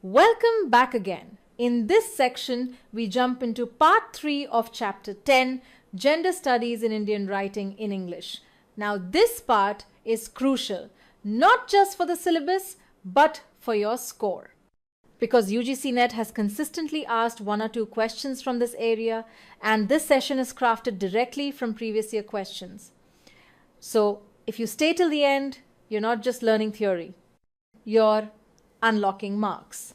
Welcome back again. In this section, we jump into part 3 of chapter 10, Gender Studies in Indian Writing in English. Now, this part is crucial, not just for the syllabus, but for your score. Because UGC NET has consistently asked 1 or 2 questions from this area, and this session is crafted directly from previous year questions. So, if you stay till the end, you're not just learning theory, you're unlocking marks.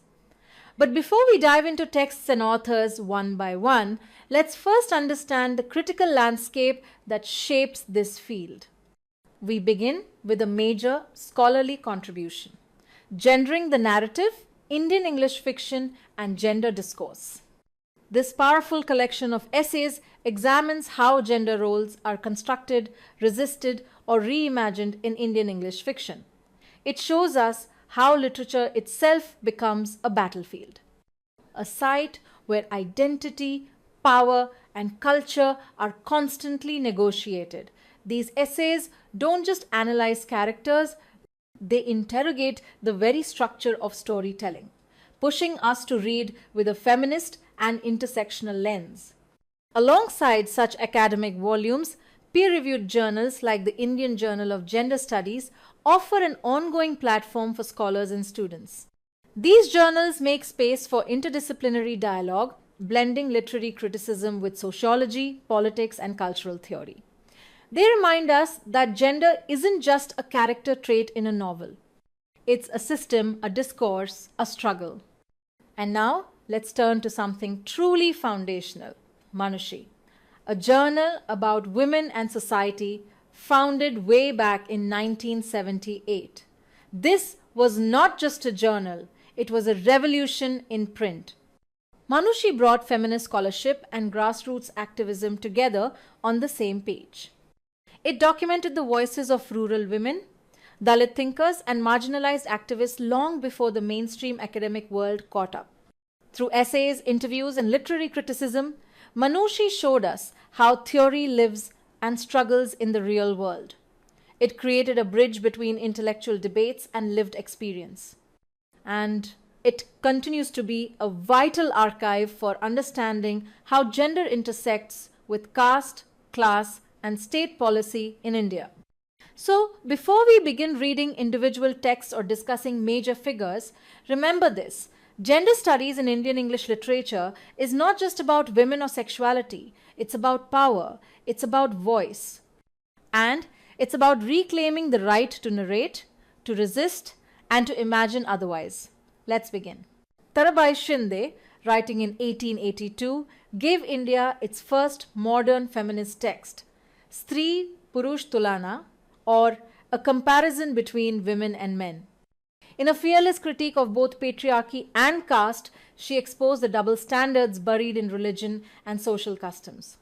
But before we dive into texts and authors one by one, let's first understand the critical landscape that shapes this field. We begin with a major scholarly contribution, Gendering the Narrative, Indian English Fiction and Gender Discourse. This powerful collection of essays examines how gender roles are constructed, resisted, or reimagined in Indian English fiction. It shows us how literature itself becomes a battlefield, a site where identity, power, and culture are constantly negotiated. These essays don't just analyze characters, they interrogate the very structure of storytelling, pushing us to read with a feminist and intersectional lens. Alongside such academic volumes, peer-reviewed journals like the Indian Journal of Gender Studies offer an ongoing platform for scholars and students. These journals make space for interdisciplinary dialogue, blending literary criticism with sociology, politics, and cultural theory. They remind us that gender isn't just a character trait in a novel. It's a system, a discourse, a struggle. And now, let's turn to something truly foundational, Manushi, a journal about women and society founded way back in 1978. This was not just a journal, it was a revolution in print. Manushi brought feminist scholarship and grassroots activism together on the same page. It documented the voices of rural women, Dalit thinkers, and marginalized activists long before the mainstream academic world caught up. Through essays, interviews, and literary criticism, Manushi showed us how theory lives and struggles in the real world. It created a bridge between intellectual debates and lived experience. And it continues to be a vital archive for understanding how gender intersects with caste, class, and state policy in India. So, before we begin reading individual texts or discussing major figures, remember this. Gender studies in Indian English literature is not just about women or sexuality. It's about power. It's about voice. And it's about reclaiming the right to narrate, to resist, and to imagine otherwise. Let's begin. Tarabai Shinde, writing in 1882, gave India its first modern feminist text, Stri Purush Tulana, or a comparison between women and men. In a fearless critique of both patriarchy and caste, she exposed the double standards buried in religion and social customs.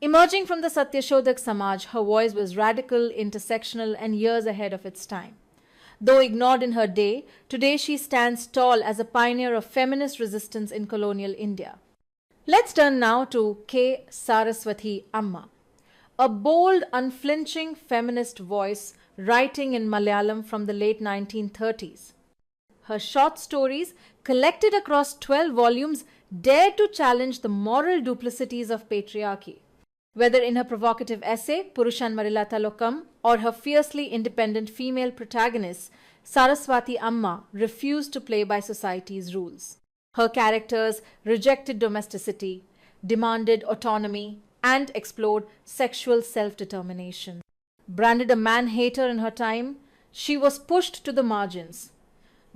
Emerging from the Satyashodhak Samaj, her voice was radical, intersectional, and years ahead of its time. Though ignored in her day, today she stands tall as a pioneer of feminist resistance in colonial India. Let's turn now to K. Saraswati Amma, a bold, unflinching feminist voice writing in Malayalam from the late 1930s. Her short stories, collected across 12 volumes, dared to challenge the moral duplicities of patriarchy. Whether in her provocative essay, Purushan Marila Talokam, or her fiercely independent female protagonists, Saraswati Amma refused to play by society's rules. Her characters rejected domesticity, demanded autonomy, and explored sexual self-determination. Branded a man-hater in her time, she was pushed to the margins.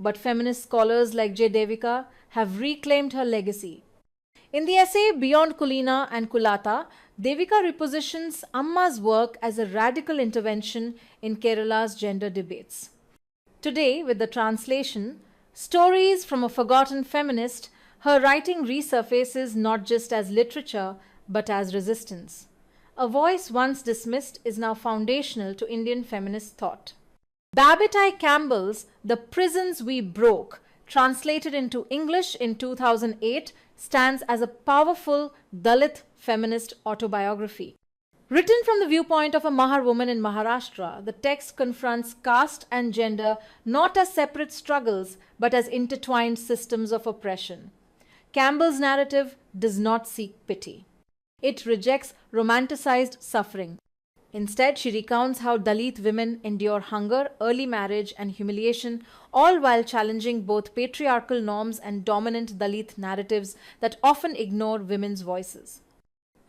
But feminist scholars like J. Devika have reclaimed her legacy. In the essay Beyond Kulina and Kulata, Devika repositions Amma's work as a radical intervention in Kerala's gender debates. Today, with the translation, Stories from a Forgotten Feminist, her writing resurfaces not just as literature, but as resistance. A voice once dismissed is now foundational to Indian feminist thought. Babettai Campbell's The Prisons We Broke, translated into English in 2008, stands as a powerful Dalit feminist autobiography. Written from the viewpoint of a Mahar woman in Maharashtra, the text confronts caste and gender not as separate struggles but as intertwined systems of oppression. Campbell's narrative does not seek pity. It rejects romanticized suffering. Instead, she recounts how Dalit women endure hunger, early marriage, and humiliation, all while challenging both patriarchal norms and dominant Dalit narratives that often ignore women's voices.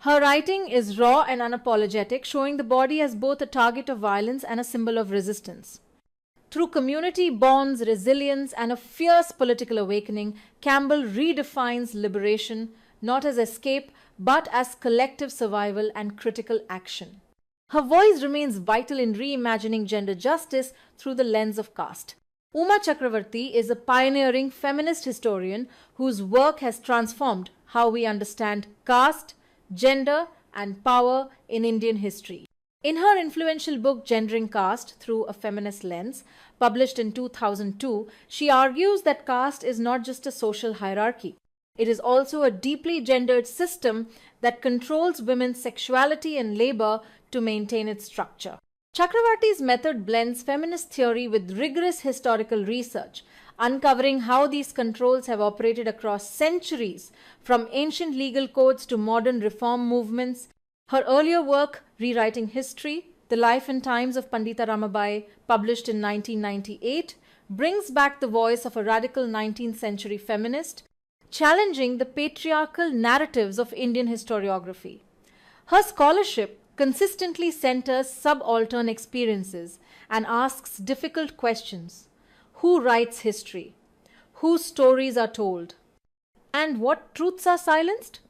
Her writing is raw and unapologetic, showing the body as both a target of violence and a symbol of resistance. Through community bonds, resilience, and a fierce political awakening, Campbell redefines liberation not as escape but as collective survival and critical action. Her voice remains vital in reimagining gender justice through the lens of caste. Uma Chakravarti is a pioneering feminist historian whose work has transformed how we understand caste, gender, and power in Indian history. In her influential book Gendering Caste Through a Feminist Lens, published in 2002, she argues that caste is not just a social hierarchy. It is also a deeply gendered system that controls women's sexuality and labor to maintain its structure. Chakravarti's method blends feminist theory with rigorous historical research, uncovering how these controls have operated across centuries, from ancient legal codes to modern reform movements. Her earlier work, Rewriting History, The Life and Times of Pandita Ramabai, published in 1998, brings back the voice of a radical 19th century feminist, challenging the patriarchal narratives of Indian historiography. Her scholarship consistently centers subaltern experiences and asks difficult questions. Who writes history? Whose stories are told? And what truths are silenced?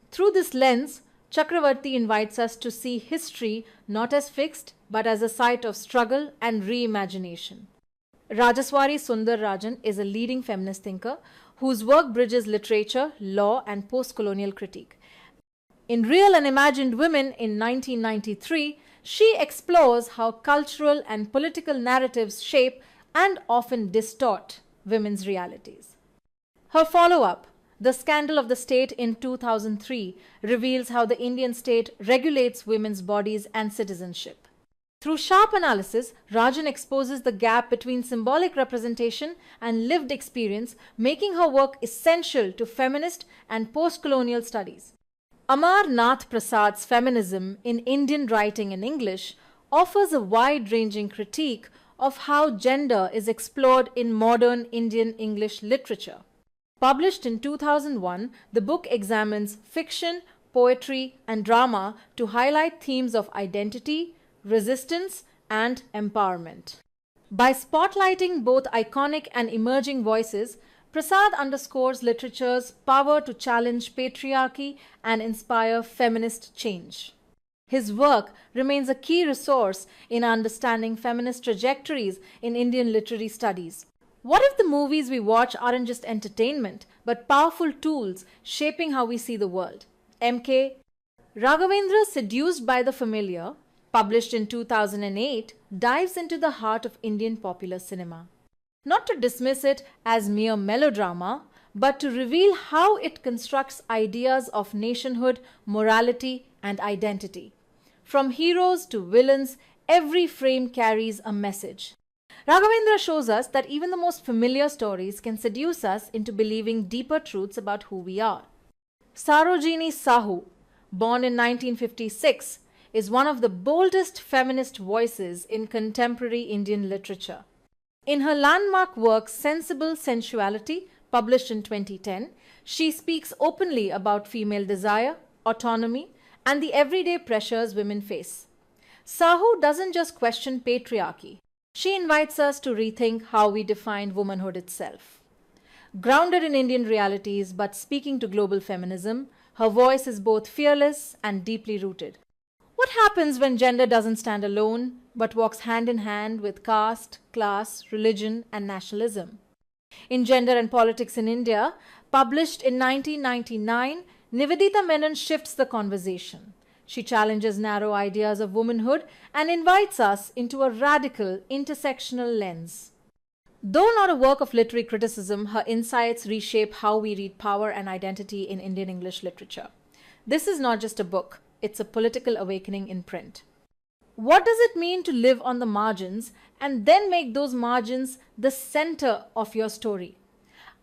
Through this lens, Chakravarti invites us to see history not as fixed but as a site of struggle and reimagination. Rajaswari Sundar Rajan is a leading feminist thinker whose work bridges literature, law, and post-colonial critique. In Real and Imagined Women in 1993, she explores how cultural and political narratives shape and often distort women's realities. Her follow-up, The Scandal of the State in 2003, reveals how the Indian state regulates women's bodies and citizenship. Through sharp analysis, Rajan exposes the gap between symbolic representation and lived experience, making her work essential to feminist and post-colonial studies. Amar Nath Prasad's Feminism in Indian Writing in English offers a wide-ranging critique of how gender is explored in modern Indian English literature. Published in 2001, the book examines fiction, poetry, and drama to highlight themes of identity, resistance, and empowerment. By spotlighting both iconic and emerging voices, Prasad underscores literature's power to challenge patriarchy and inspire feminist change. His work remains a key resource in understanding feminist trajectories in Indian literary studies. What if the movies we watch aren't just entertainment, but powerful tools shaping how we see the world? M.K. Raghavendra, Seduced by the Familiar, published in 2008, dives into the heart of Indian popular cinema. Not to dismiss it as mere melodrama, but to reveal how it constructs ideas of nationhood, morality, and identity. From heroes to villains, every frame carries a message. Raghavendra shows us that even the most familiar stories can seduce us into believing deeper truths about who we are. Sarojini Sahu, born in 1956, is one of the boldest feminist voices in contemporary Indian literature. In her landmark work Sensible Sensuality, published in 2010, she speaks openly about female desire, autonomy, and the everyday pressures women face. Sahu doesn't just question patriarchy. She invites us to rethink how we define womanhood itself. Grounded in Indian realities but speaking to global feminism, her voice is both fearless and deeply rooted. What happens when gender doesn't stand alone but walks hand in hand with caste, class, religion, and nationalism? In Gender and Politics in India, published in 1999, Nivedita Menon shifts the conversation. She challenges narrow ideas of womanhood and invites us into a radical, intersectional lens. Though not a work of literary criticism, her insights reshape how we read power and identity in Indian English literature. This is not just a book. it's a political awakening in print. What does it mean to live on the margins and then make those margins the center of your story?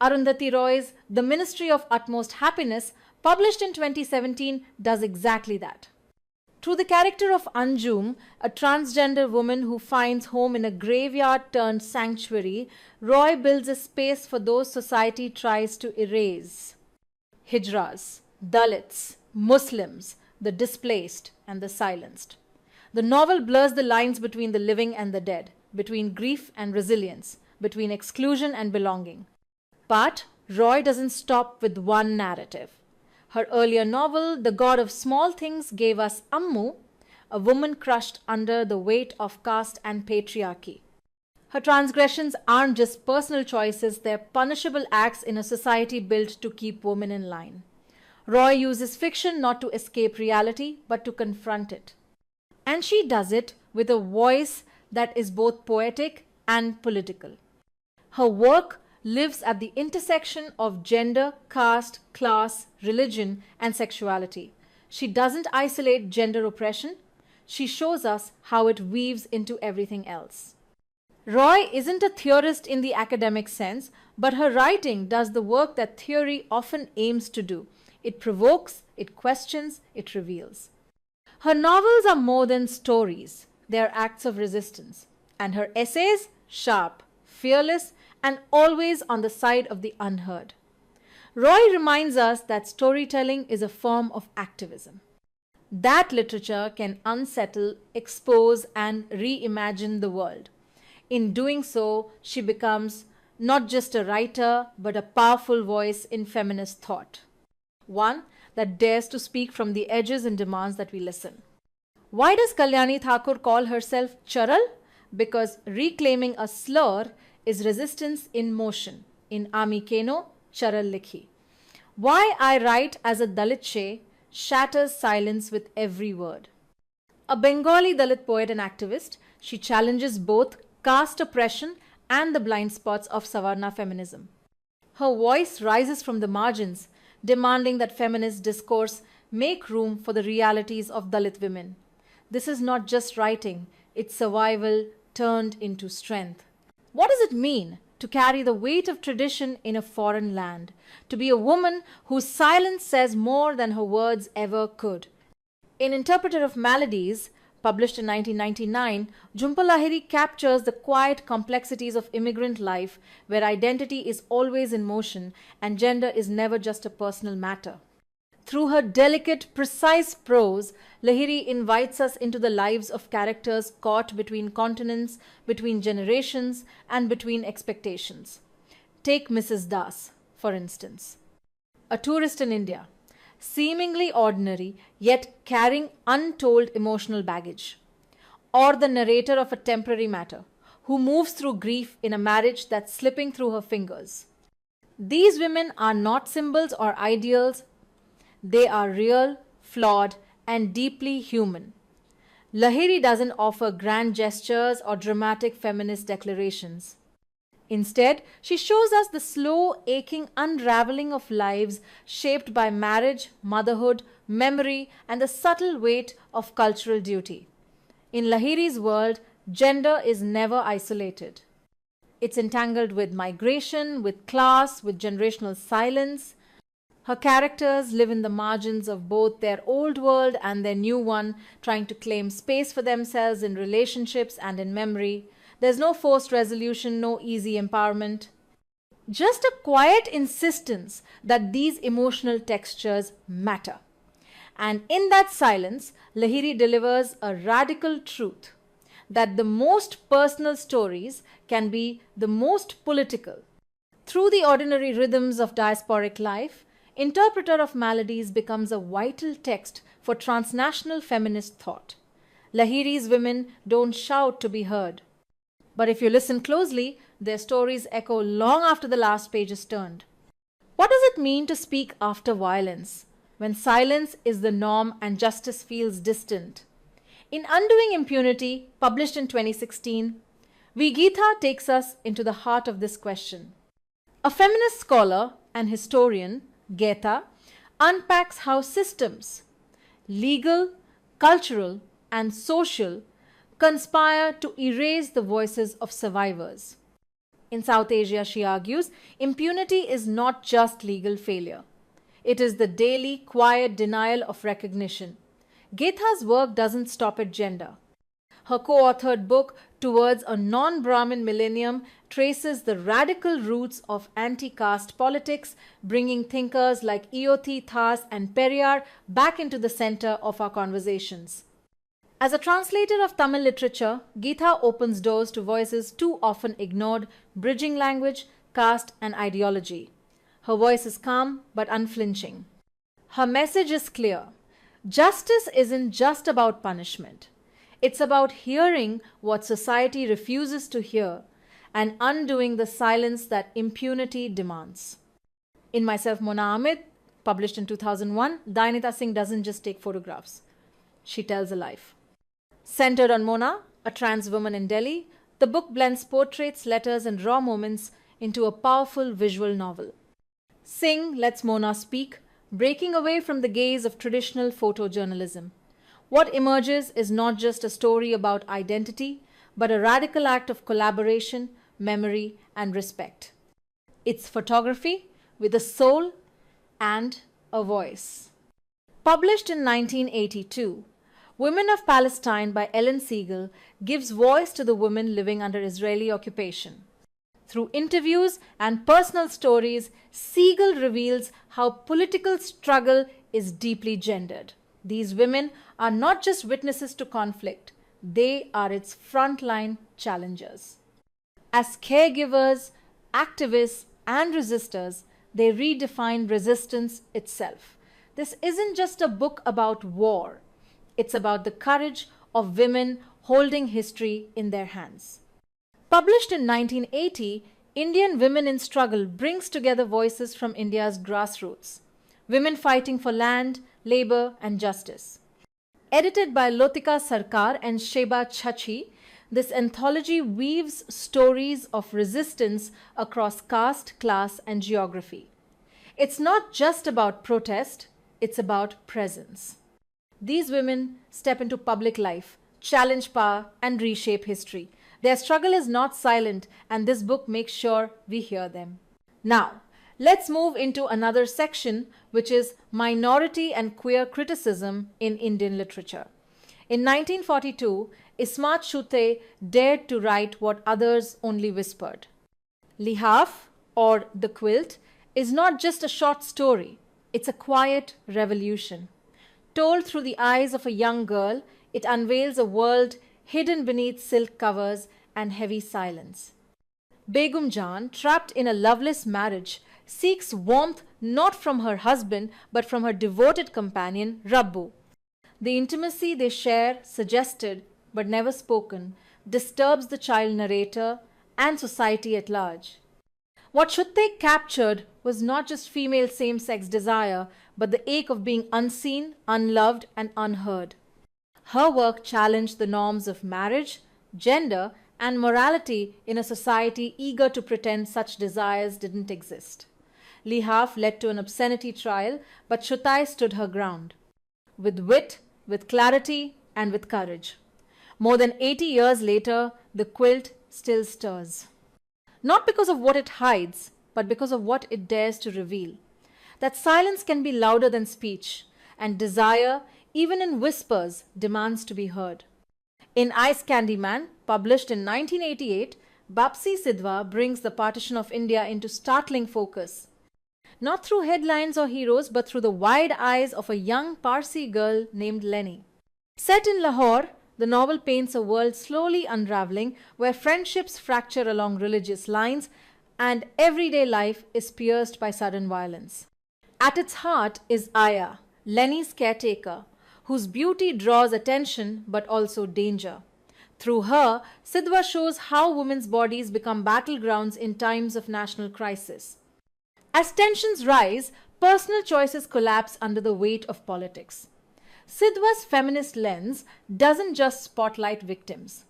Arundhati Roy's The Ministry of Utmost Happiness, published in 2017, does exactly that. Through the character of Anjum, a transgender woman who finds home in a graveyard-turned-sanctuary, Roy builds a space for those society tries to erase. Hijras, Dalits, Muslims, the displaced and the silenced. The novel blurs the lines between the living and the dead, between grief and resilience, between exclusion and belonging. But Roy doesn't stop with one narrative. Her earlier novel, The God of Small Things, gave us Ammu, a woman crushed under the weight of caste and patriarchy. Her transgressions aren't just personal choices, they're punishable acts in a society built to keep women in line. Roy uses fiction not to escape reality, but to confront it. And she does it with a voice that is both poetic and political. Her work lives at the intersection of gender, caste, class, religion, and sexuality. She doesn't isolate gender oppression. She shows us how it weaves into everything else. Roy isn't a theorist in the academic sense, but her writing does the work that theory often aims to do. It provokes, it questions, it reveals. Her novels are more than stories. They are acts of resistance. And her essays, sharp, fearless, and always on the side of the unheard. Roy reminds us that storytelling is a form of activism. That literature can unsettle, expose, and reimagine the world. In doing so, she becomes not just a writer, but a powerful voice in feminist thought. One that dares to speak from the edges and demands that we listen. Why does Kalyani Thakur call herself Charal? Because reclaiming a slur is resistance in motion. In Ami Keno, Charal Likhi. Why I Write as a Dalit She shatters silence with every word. A Bengali Dalit poet and activist, she challenges both caste oppression and the blind spots of Savarna feminism. Her voice rises from the margins, demanding that feminist discourse make room for the realities of Dalit women. This is not just writing, it's survival turned into strength. What does it mean to carry the weight of tradition in a foreign land? To be a woman whose silence says more than her words ever could? In Interpreter of Maladies, published in 1999, Jhumpa Lahiri captures the quiet complexities of immigrant life where identity is always in motion and gender is never just a personal matter. Through her delicate, precise prose, Lahiri invites us into the lives of characters caught between continents, between generations, and between expectations. Take Mrs. Das, for instance. A tourist in India, seemingly ordinary, yet carrying untold emotional baggage. Or the narrator of A Temporary Matter, who moves through grief in a marriage that's slipping through her fingers. These women are not symbols or ideals. They are real, flawed, and deeply human. Lahiri doesn't offer grand gestures or dramatic feminist declarations. Instead, she shows us the slow, aching unraveling of lives shaped by marriage, motherhood, memory, and the subtle weight of cultural duty. In Lahiri's world, gender is never isolated. It's entangled with migration, with class, with generational silence. Her characters live in the margins of both their old world and their new one, trying to claim space for themselves in relationships and in memory. There's no forced resolution, no easy empowerment. Just a quiet insistence that these emotional textures matter. And in that silence, Lahiri delivers a radical truth that the most personal stories can be the most political. Through the ordinary rhythms of diasporic life, Interpreter of Maladies becomes a vital text for transnational feminist thought. Lahiri's women don't shout to be heard. But if you listen closely, their stories echo long after the last page is turned. What does it mean to speak after violence, when silence is the norm and justice feels distant? In Undoing Impunity, published in 2016, Geetha takes us into the heart of this question. A feminist scholar and historian, Geetha, unpacks how systems, legal, cultural, and social, conspire to erase the voices of survivors. In South Asia, she argues, impunity is not just legal failure. It is the daily, quiet denial of recognition. Getha's work doesn't stop at gender. Her co-authored book, Towards a Non-Brahmin Millennium, traces the radical roots of anti-caste politics, bringing thinkers like Eothi, Thas, and Periyar back into the center of our conversations. As a translator of Tamil literature, Getha opens doors to voices too often ignored, bridging language, caste, and ideology. Her voice is calm but unflinching. Her message is clear. Justice isn't just about punishment. It's about hearing what society refuses to hear and undoing the silence that impunity demands. In Myself Mona Amit, published in 2001, Dayanita Singh doesn't just take photographs. She tells a life. Centered on Mona, a trans woman in Delhi, the book blends portraits, letters, and raw moments into a powerful visual novel. Singh lets Mona speak, breaking away from the gaze of traditional photojournalism. What emerges is not just a story about identity, but a radical act of collaboration, memory, and respect. It's photography with a soul and a voice. Published in 1982, Women of Palestine by Ellen Siegel gives voice to the women living under Israeli occupation. Through interviews and personal stories, Siegel reveals how political struggle is deeply gendered. These women are not just witnesses to conflict, they are its frontline challengers. As caregivers, activists, and resistors, they redefine resistance itself. This isn't just a book about war, it's about the courage of women holding history in their hands. Published in 1980, Indian Women in Struggle brings together voices from India's grassroots. Women fighting for land, labor, and justice. Edited by Lotika Sarkar and Sheba Chachi, this anthology weaves stories of resistance across caste, class, and geography. It's not just about protest, it's about presence. These women step into public life, challenge power, and reshape history. Their struggle is not silent, and this book makes sure we hear them. Now, let's move into another section, which is minority and queer criticism in Indian literature. In 1942, Ismat Chughtai dared to write what others only whispered. Lihaaf, or The Quilt, is not just a short story. It's a quiet revolution. Told through the eyes of a young girl, it unveils a world hidden beneath silk covers and heavy silence. Begum Jan, trapped in a loveless marriage, seeks warmth not from her husband but from her devoted companion, Rabbu. The intimacy they share, suggested but never spoken, disturbs the child narrator and society at large. What Chughtai captured was not just female same-sex desire, but the ache of being unseen, unloved, and unheard. Her work challenged the norms of marriage, gender, and morality in a society eager to pretend such desires didn't exist. Lihaaf led to an obscenity trial, but Chughtai stood her ground. With wit, with clarity, and with courage. More than 80 years later, The Quilt still stirs. Not because of what it hides, but because of what it dares to reveal. That silence can be louder than speech, and desire, even in whispers, demands to be heard. In Ice Candy Man, published in 1988, Bapsi Sidhwa brings the partition of India into startling focus. Not through headlines or heroes, but through the wide eyes of a young Parsi girl named Lenny. Set in Lahore, the novel paints a world slowly unraveling where friendships fracture along religious lines and everyday life is pierced by sudden violence. At its heart is Aya, Lenny's caretaker, whose beauty draws attention but also danger. Through her, Sidhwa shows how women's bodies become battlegrounds in times of national crisis. As tensions rise, personal choices collapse under the weight of politics. Sidhwa's feminist lens doesn't just spotlight victims.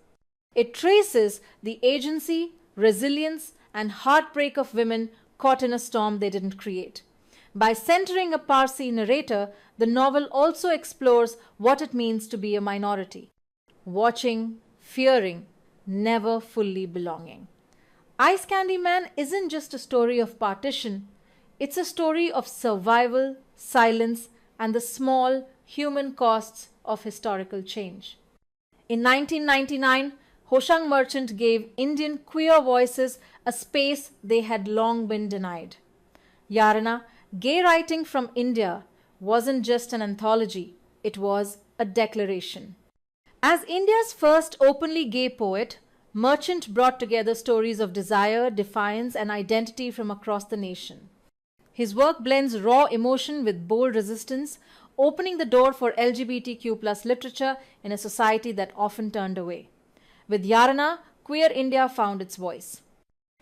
It traces the agency, resilience, and heartbreak of women caught in a storm they didn't create. By centering a Parsi narrator, the novel also explores what it means to be a minority. Watching, fearing, never fully belonging. Ice Candy Man isn't just a story of partition, it's a story of survival, silence, and the small human costs of historical change. In 1999, Hoshang Merchant gave Indian queer voices a space they had long been denied. Yarana, Gay Writing from India, wasn't just an anthology, it was a declaration. As India's first openly gay poet, Merchant brought together stories of desire, defiance, and identity from across the nation. His work blends raw emotion with bold resistance, opening the door for LGBTQ+ literature in a society that often turned away. With Yarana, queer India found its voice.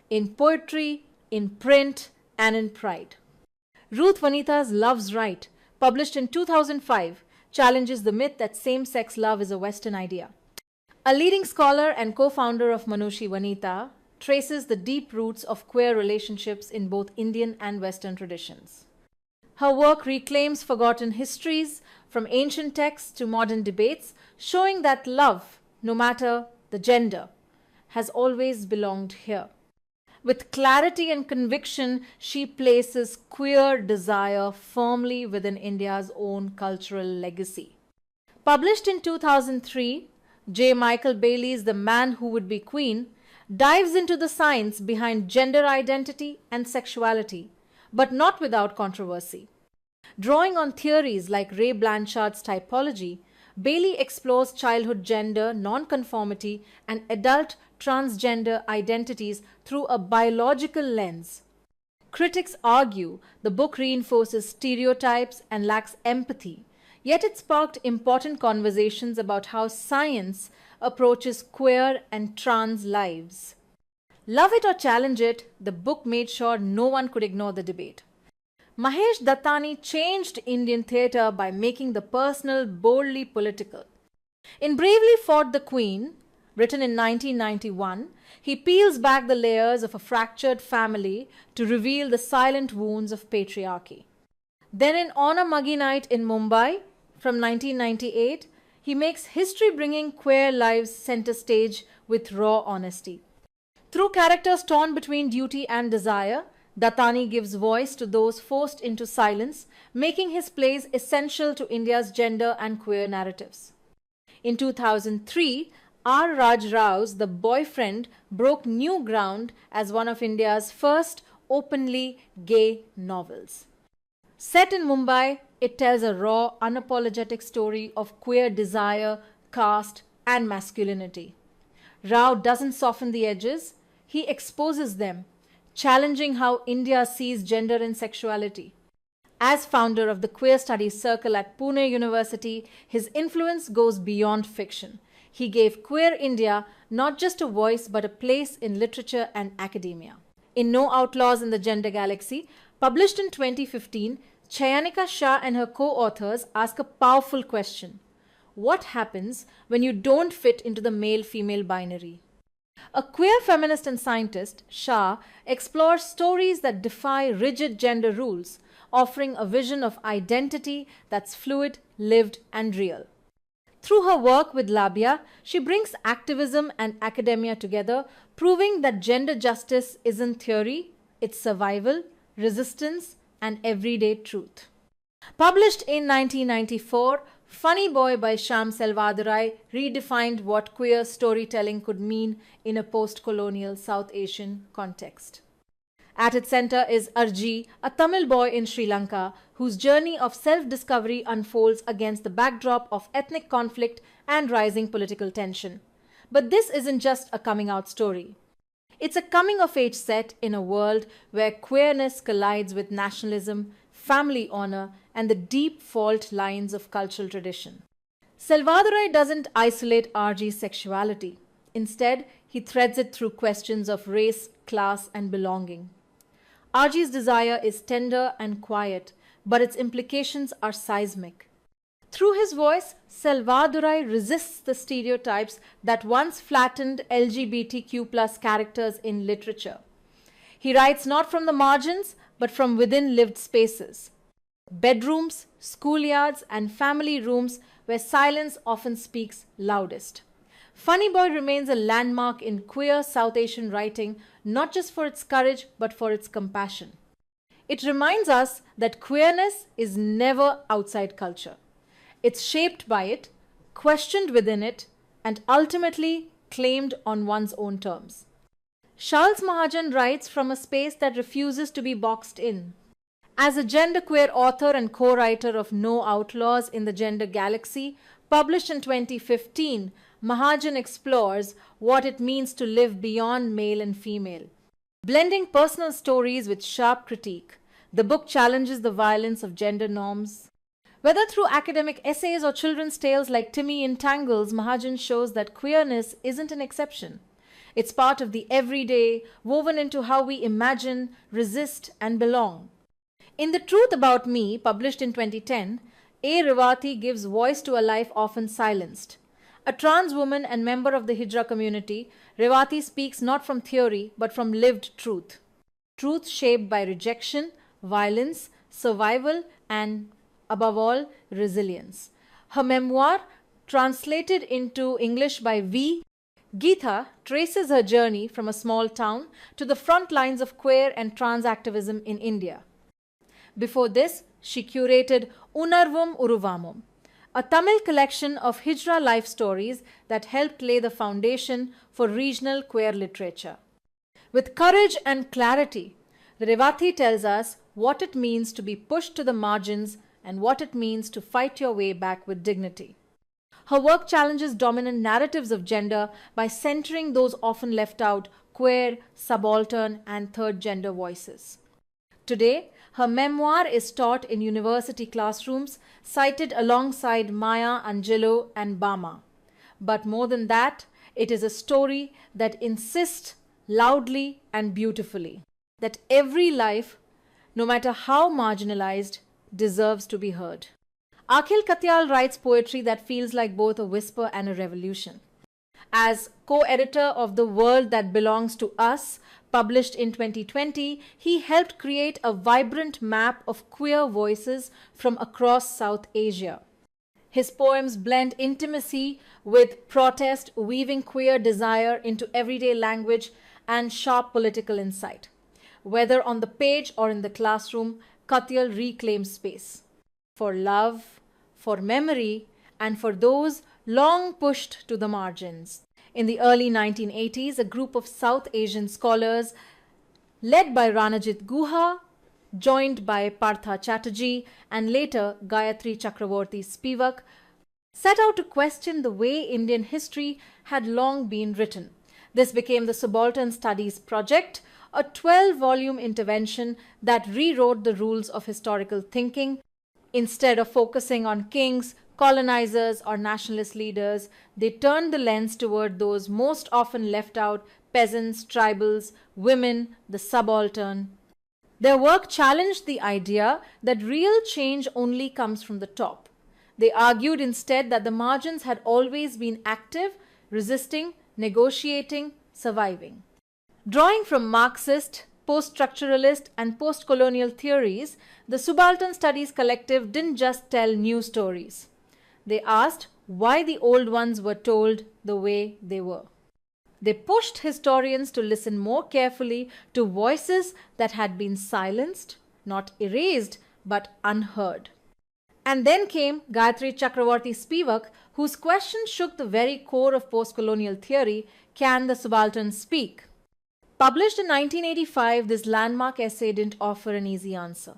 In poetry, in print, and in pride. Ruth Vanita's Love's Right, published in 2005, challenges the myth that same-sex love is a Western idea. A leading scholar and co-founder of Manushi, Vanita, traces the deep roots of queer relationships in both Indian and Western traditions. Her work reclaims forgotten histories, from ancient texts to modern debates, showing that love, no matter the gender, has always belonged here. With clarity and conviction, she places queer desire firmly within India's own cultural legacy. Published in 2003, J. Michael Bailey's The Man Who Would Be Queen dives into the science behind gender identity and sexuality, but not without controversy. Drawing on theories like Ray Blanchard's typology, Bailey explores childhood gender nonconformity and adult transgender identities through a biological lens. Critics argue the book reinforces stereotypes and lacks empathy, yet it sparked important conversations about how science approaches queer and trans lives. Love it or challenge it, the book made sure no one could ignore the debate. Mahesh Dattani changed Indian theatre by making the personal boldly political. In Bravely Fought the Queen, written in 1991, he peels back the layers of a fractured family to reveal the silent wounds of patriarchy. Then in On a Muggy Night in Mumbai, from 1998, he makes history-bringing queer lives center stage with raw honesty. Through characters torn between duty and desire, Dattani gives voice to those forced into silence, making his plays essential to India's gender and queer narratives. In 2003, R. Raj Rao's The Boyfriend broke new ground as one of India's first openly gay novels. Set in Mumbai, it tells a raw, unapologetic story of queer desire, caste, and masculinity. Rao doesn't soften the edges, he exposes them, challenging how India sees gender and sexuality. As founder of the Queer Studies Circle at Pune University, his influence goes beyond fiction. He gave queer India not just a voice but a place in literature and academia. In No Outlaws in the Gender Galaxy, published in 2015, Chayanika, Shah and her co-authors ask a powerful question. What happens when you don't fit into the male-female binary? A queer feminist and scientist, Shah explores stories that defy rigid gender rules, offering a vision of identity that's fluid, lived, and real. Through her work with Labia, she brings activism and academia together, proving that gender justice isn't theory, it's survival, resistance, and everyday truth. Published in 1994, Funny Boy by Shyam Selvadurai redefined what queer storytelling could mean in a post-colonial South Asian context. At its center is Arji, a Tamil boy in Sri Lanka, whose journey of self-discovery unfolds against the backdrop of ethnic conflict and rising political tension. But this isn't just a coming-out story. It's a coming-of-age set in a world where queerness collides with nationalism, family honor, and the deep fault lines of cultural tradition. Selvadurai doesn't isolate Arji's sexuality. Instead, he threads it through questions of race, class, and belonging. Arji's desire is tender and quiet, but its implications are seismic. Through his voice, Selvadurai resists the stereotypes that once flattened LGBTQ+ characters in literature. He writes not from the margins, but from within lived spaces. Bedrooms, schoolyards, and family rooms where silence often speaks loudest. Funny Boy remains a landmark in queer South Asian writing, not just for its courage, but for its compassion. It reminds us that queerness is never outside culture. It's shaped by it, questioned within it, and ultimately claimed on one's own terms. Shals Mahajan writes from a space that refuses to be boxed in. As a genderqueer author and co-writer of No Outlaws in the Gender Galaxy, published in 2015, Mahajan explores what it means to live beyond male and female. Blending personal stories with sharp critique, the book challenges the violence of gender norms. Whether through academic essays or children's tales like Timmy in Tangles, Mahajan shows that queerness isn't an exception. It's part of the everyday, woven into how we imagine, resist, and belong. In The Truth About Me, published in 2010, A. Revathi gives voice to a life often silenced. A trans woman and member of the Hijra community, Revathi speaks not from theory but from lived truth. Truth shaped by rejection, violence, survival, and, above all, resilience. Her memoir, translated into English by V. Geetha, traces her journey from a small town to the front lines of queer and trans activism in India. Before this, she curated Unarvum Uruvamum, a Tamil collection of Hijra life stories that helped lay the foundation for regional queer literature. With courage and clarity, Revathi tells us what it means to be pushed to the margins and what it means to fight your way back with dignity. Her work challenges dominant narratives of gender by centering those often left out queer, subaltern, and third gender voices. Today, her memoir is taught in university classrooms, cited alongside Maya Angelou and Bama. But more than that, it is a story that insists loudly and beautifully that every life, no matter how marginalized, deserves to be heard. Akhil Katyal writes poetry that feels like both a whisper and a revolution. As co-editor of The World That Belongs to Us, published in 2020, he helped create a vibrant map of queer voices from across South Asia. His poems blend intimacy with protest, weaving queer desire into everyday language and sharp political insight. Whether on the page or in the classroom, Katyal reclaims space for love, for memory, and for those long pushed to the margins. In the early 1980s, a group of South Asian scholars, led by Ranajit Guha, joined by Partha Chatterjee, and later Gayatri Chakravorty Spivak, set out to question the way Indian history had long been written. This became the Subaltern Studies Project, a 12-volume intervention that rewrote the rules of historical thinking. Instead of focusing on kings, colonizers, or nationalist leaders, they turned the lens toward those most often left out: peasants, tribals, women, the subaltern. Their work challenged the idea that real change only comes from the top. They argued instead that the margins had always been active, resisting, negotiating, surviving. Drawing from Marxist, post-structuralist, and post-colonial theories, the Subaltern Studies Collective didn't just tell new stories. They asked why the old ones were told the way they were. They pushed historians to listen more carefully to voices that had been silenced, not erased, but unheard. And then came Gayatri Chakravorty Spivak, whose question shook the very core of post-colonial theory: can the subaltern speak? Published in 1985, this landmark essay didn't offer an easy answer.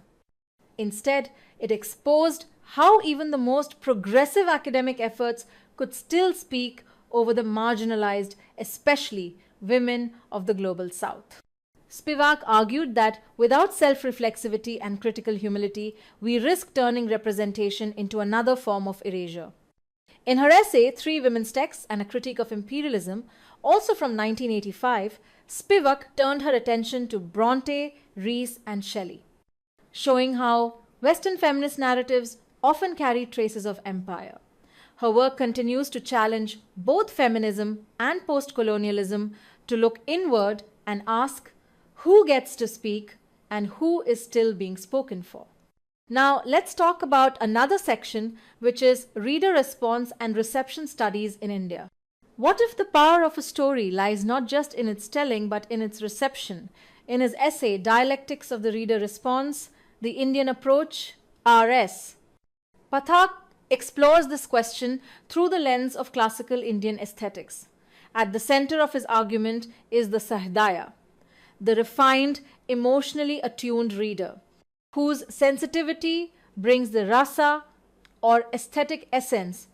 Instead, it exposed how even the most progressive academic efforts could still speak over the marginalized, especially women of the global South. Spivak argued that without self-reflexivity and critical humility, we risk turning representation into another form of erasure. In her essay, Three Women's Texts and a Critique of Imperialism, also from 1985, Spivak turned her attention to Bronte, Rees, and Shelley, showing how Western feminist narratives often carry traces of empire. Her work continues to challenge both feminism and post-colonialism to look inward and ask, who gets to speak and who is still being spoken for. Now, let's talk about another section, which is reader response and reception studies in India. What if the power of a story lies not just in its telling but in its reception? In his essay, Dialectics of the Reader Response, The Indian Approach, R.S., Pathak explores this question through the lens of classical Indian aesthetics. At the center of his argument is the Sahdaya, the refined, emotionally attuned reader, whose sensitivity brings the rasa or aesthetic essence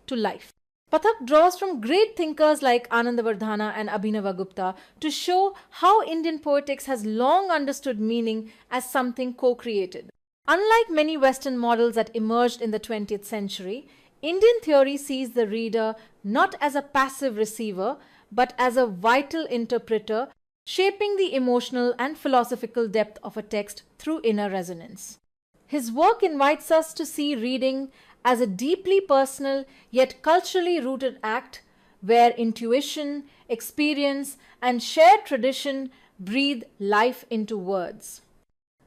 to life. Pathak draws from great thinkers like Anandavardhana and Abhinavagupta to show how Indian poetics has long understood meaning as something co-created. Unlike many Western models that emerged in the 20th century, Indian theory sees the reader not as a passive receiver, but as a vital interpreter, shaping the emotional and philosophical depth of a text through inner resonance. His work invites us to see reading as a deeply personal yet culturally rooted act where intuition, experience, and shared tradition breathe life into words.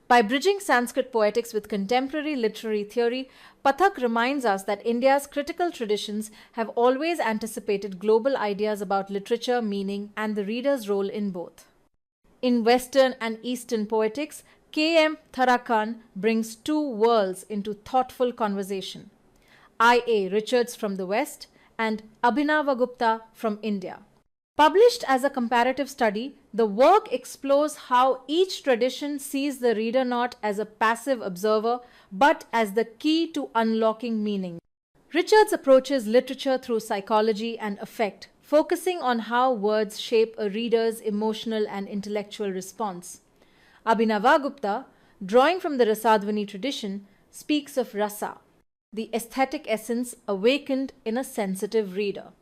By bridging Sanskrit poetics with contemporary literary theory, Pathak reminds us that India's critical traditions have always anticipated global ideas about literature, meaning, and the reader's role in both. In Western and Eastern poetics, K.M. Tharakan brings two worlds into thoughtful conversation. I.A. Richards from the West and Abhinavagupta from India. Published as a comparative study, the work explores how each tradition sees the reader not as a passive observer, but as the key to unlocking meaning. Richards approaches literature through psychology and affect, focusing on how words shape a reader's emotional and intellectual response. Abhinavagupta, drawing from the Rasadvani tradition, speaks of rasa, the aesthetic essence awakened in a sensitive reader.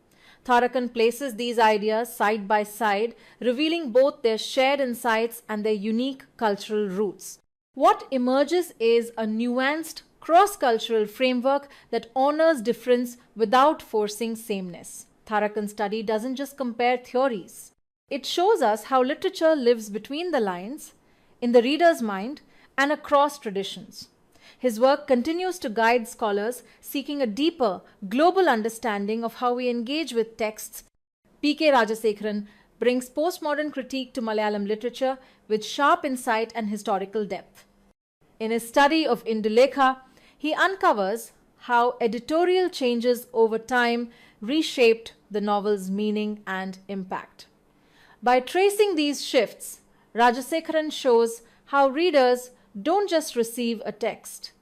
Tharakan places these ideas side by side, revealing both their shared insights and their unique cultural roots. What emerges is a nuanced, cross-cultural framework that honors difference without forcing sameness. Tharakan's study doesn't just compare theories. It shows us how literature lives between the lines, in the reader's mind, and across traditions. His work continues to guide scholars seeking a deeper, global understanding of how we engage with texts. P.K. Rajasekharan brings postmodern critique to Malayalam literature with sharp insight and historical depth. In his study of Indulekha, he uncovers how editorial changes over time reshaped the novel's meaning and impact. By tracing these shifts, Rajasekharan shows how readers don't just receive a text.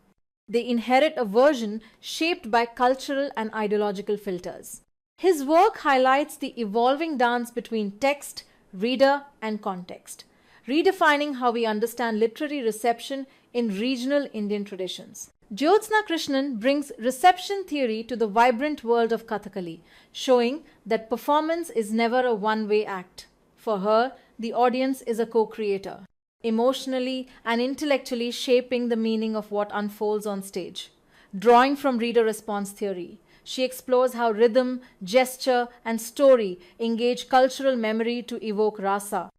They inherit a version shaped by cultural and ideological filters. His work highlights the evolving dance between text, reader, and context, redefining how we understand literary reception in regional Indian traditions. Jyotsna Krishnan brings reception theory to the vibrant world of Kathakali, showing that performance is never a one-way act. For her, the audience is a co-creator, emotionally and intellectually shaping the meaning of what unfolds on stage. Drawing from reader response theory, she explores how rhythm, gesture, and story engage cultural memory to evoke rasa.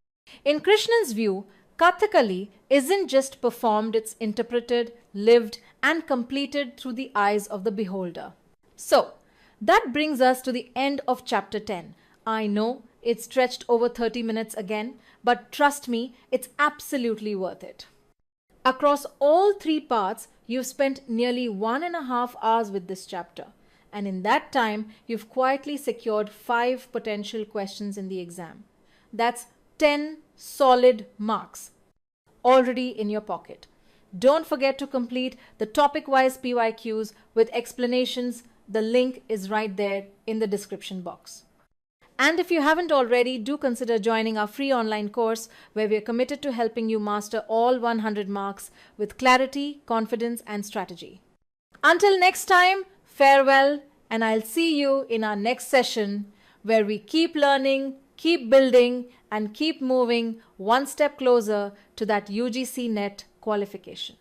In Krishnan's view, Kathakali isn't just performed, it's interpreted, lived, and completed through the eyes of the beholder. So, that brings us to the end of chapter 10. I know it stretched over 30 minutes again, but trust me, it's absolutely worth it. Across all three parts, you've spent nearly 1.5 hours with this chapter. And in that time, you've quietly secured 5 potential questions in the exam. That's 10 solid marks already in your pocket. Don't forget to complete the topic-wise PYQs with explanations. The link is right there in the description box. And if you haven't already, do consider joining our free online course where we are committed to helping you master all 100 marks with clarity, confidence, and strategy. Until next time, farewell, and I'll see you in our next session where we keep learning, keep building, and keep moving one step closer to that UGC NET qualification.